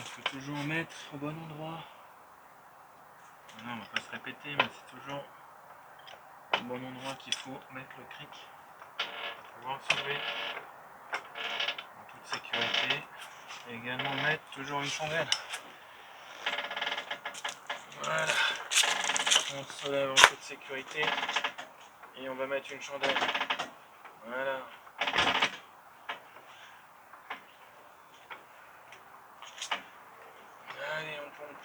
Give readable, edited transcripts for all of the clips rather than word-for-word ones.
il faut toujours mettre au bon endroit. Voilà, on va pas se répéter, mais c'est toujours au bon endroit qu'il faut mettre le cric pour pouvoir le soulever en toute sécurité. Et également mettre toujours une chandelle. Voilà, on se soulève en toute sécurité et on va mettre une chandelle. Voilà. Allez, on pompe.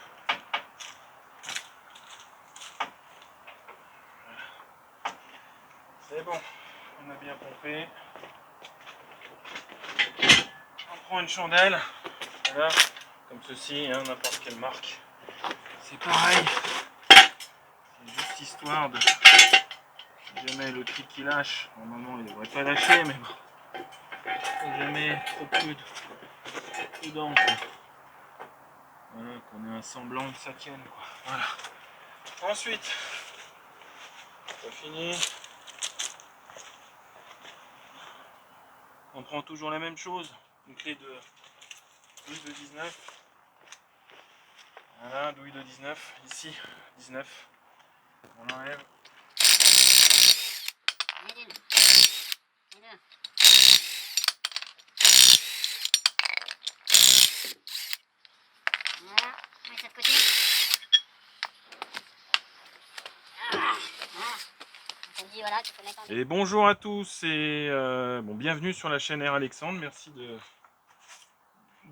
Voilà. C'est bon, on a bien pompé. On prend une chandelle, voilà, comme ceci, hein, n'importe quelle marque. C'est pareil. C'est juste histoire de... Si jamais le cric qui lâche, normalement il ne devrait pas lâcher, mais bon. Si jamais trop prudent, voilà, qu'on ait un semblant que ça tienne, quoi. Voilà. Ensuite, c'est fini. On prend toujours la même chose, une clé de douille de 19. Voilà, douille de 19, ici, 19. On enlève. Voilà, et cette côté. Voilà, tu peux mettre en... Et bonjour à tous et bienvenue sur la chaîne R Alexandre. Merci de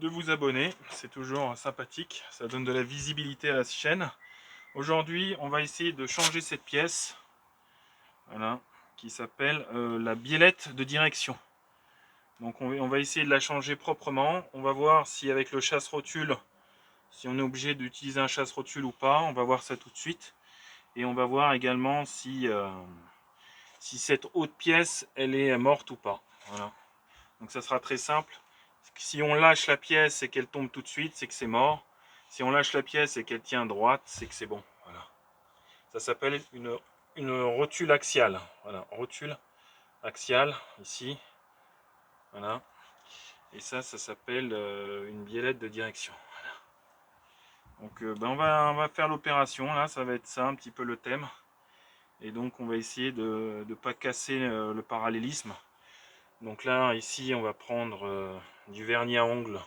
vous abonner, c'est toujours sympathique, ça donne de la visibilité à la chaîne. Aujourd'hui, on va essayer de changer cette pièce, voilà, qui s'appelle la biellette de direction. Donc on va essayer de la changer proprement. On va voir si avec le chasse-rotule, si on est obligé d'utiliser un chasse-rotule ou pas. On va voir ça tout de suite. Et on va voir également si cette haute pièce, elle est morte ou pas. Voilà. Donc ça sera très simple. Si on lâche la pièce et qu'elle tombe tout de suite, c'est que c'est mort. Si on lâche la pièce et qu'elle tient droite, c'est que c'est bon. Voilà. Ça s'appelle une rotule axiale. Voilà, rotule axiale, ici. Voilà. Et ça s'appelle une biellette de direction. Voilà. Donc on va faire l'opération. Là, ça va être ça, un petit peu le thème. Et donc on va essayer de ne pas casser le parallélisme. Donc là, ici, on va prendre du vernis à ongles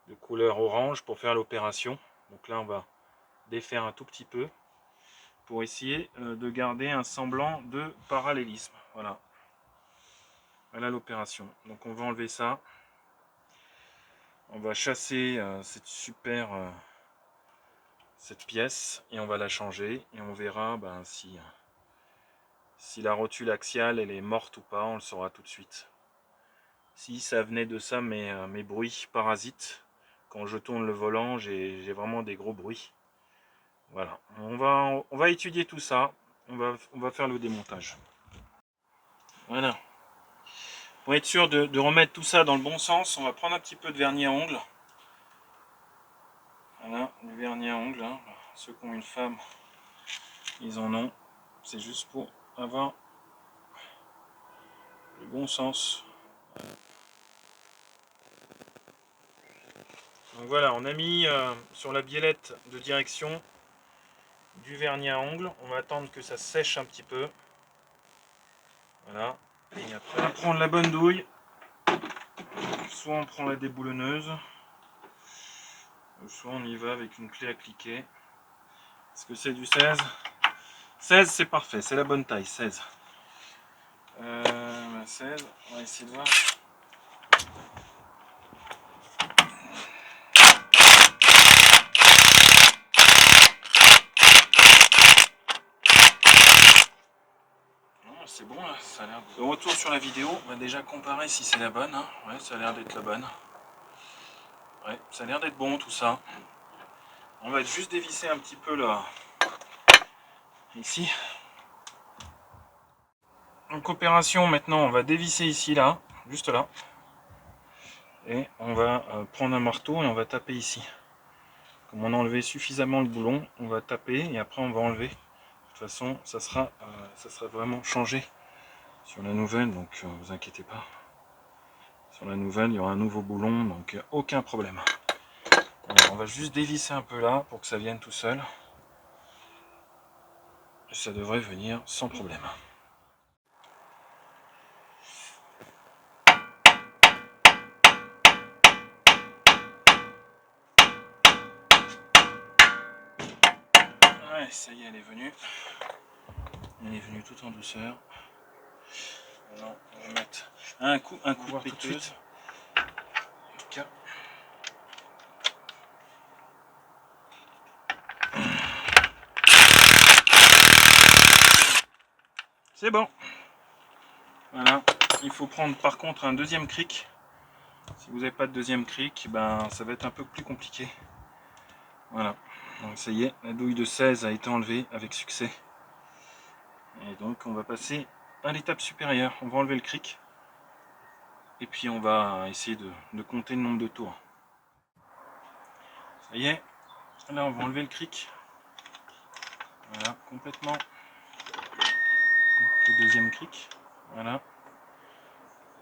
de couleur orange pour faire l'opération. Donc là, on va défaire un tout petit peu pour essayer de garder un semblant de parallélisme. Voilà. Voilà l'opération. Donc on va enlever ça. On va chasser cette pièce et on va la changer et on verra si la rotule axiale elle est morte ou pas, on le saura tout de suite. Si ça venait de ça, mes bruits parasites, quand je tourne le volant, j'ai vraiment des gros bruits. Voilà, on va étudier tout ça, on va faire le démontage. Voilà. Pour être sûr de remettre tout ça dans le bon sens, on va prendre un petit peu de vernis à ongles. Voilà, du vernis à ongles, hein. Ceux qui ont une femme, ils en ont. C'est juste pour avoir le bon sens. Donc voilà, on a mis sur la biellette de direction du vernis à ongles. On va attendre que ça sèche un petit peu. Voilà. Et après, on va prendre la bonne douille. Soit on prend la déboulonneuse, soit on y va avec une clé à cliquer. Est-ce que c'est du 16 ? 16 c'est parfait, c'est la bonne taille, 16. 16, on va essayer de voir. C'est bon là, ça a l'air de... Retour sur la vidéo, on va déjà comparer si c'est la bonne. Hein. Ouais, ça a l'air d'être la bonne. Ouais, ça a l'air d'être bon tout ça. On va juste dévisser un petit peu là. Ici. Donc opération maintenant, on va dévisser ici là, juste là. Et on va prendre un marteau et on va taper ici. Comme on a enlevé suffisamment le boulon, on va taper et après on va enlever. De toute façon, ça sera vraiment changé sur la nouvelle, donc vous inquiétez pas. Sur la nouvelle, il y aura un nouveau boulon, donc aucun problème. Alors, on va juste dévisser un peu là pour que ça vienne tout seul. Et ça devrait venir sans problème. Ouais, ça y est, elle est venue. Elle est venue tout en douceur. Maintenant, on va mettre un coup de pied tout de suite. En tout cas. C'est bon. Voilà. Il faut prendre par contre un deuxième cric. Si vous n'avez pas de deuxième cric, ben ça va être un peu plus compliqué. Voilà. Donc ça y est, la douille de 16 a été enlevée avec succès. Et donc on va passer à l'étape supérieure. On va enlever le cric. Et puis on va essayer de compter le nombre de tours. Ça y est. Là on va enlever le cric. Voilà, complètement. Le deuxième cric. Voilà.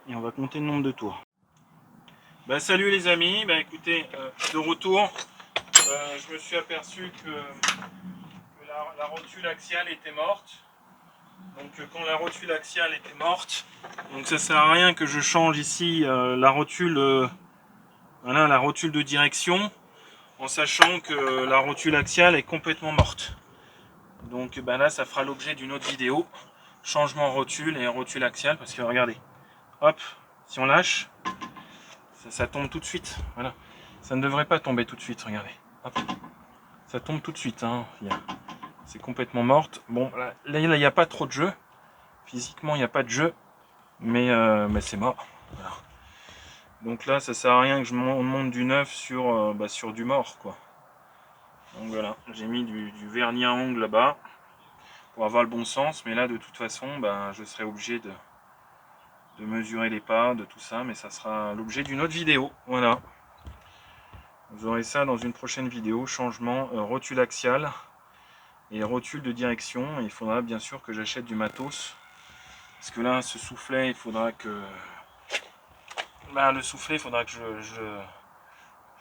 Et on va compter le nombre de tours. Bah, salut les amis, bah, écoutez, de retour, je me suis aperçu que la rotule axiale était morte. Donc quand la rotule axiale était morte, donc ça sert à rien que je change ici la rotule, voilà, la rotule de direction, en sachant que la rotule axiale est complètement morte. Donc bah, là ça fera l'objet d'une autre vidéo, changement rotule et rotule axiale, parce que regardez, hop, si on lâche, ça tombe tout de suite, voilà. Ça ne devrait pas tomber tout de suite, regardez. Hop. Ça tombe tout de suite, hein. C'est complètement morte. Bon, là, il n'y a pas trop de jeu. Physiquement, il n'y a pas de jeu. Mais c'est mort. Voilà. Donc là, ça sert à rien que je monte du neuf sur du mort, quoi. Donc voilà, j'ai mis du vernis à ongles là-bas pour avoir le bon sens. Mais là, de toute façon, je serai obligé de mesurer les pas, de tout ça. Mais ça sera l'objet d'une autre vidéo. Voilà. Vous aurez ça dans une prochaine vidéo. Changement, rotule axiale et rotule de direction. Et il faudra bien sûr que j'achète du matos. Parce que là, ce soufflet, il faudra que... le soufflet, il faudra que je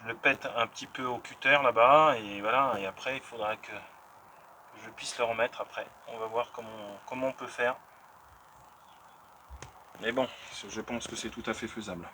le pète un petit peu au cutter là-bas. Et voilà, et après, il faudra que je puisse le remettre après. On va voir comment on peut faire. Mais bon, je pense que c'est tout à fait faisable.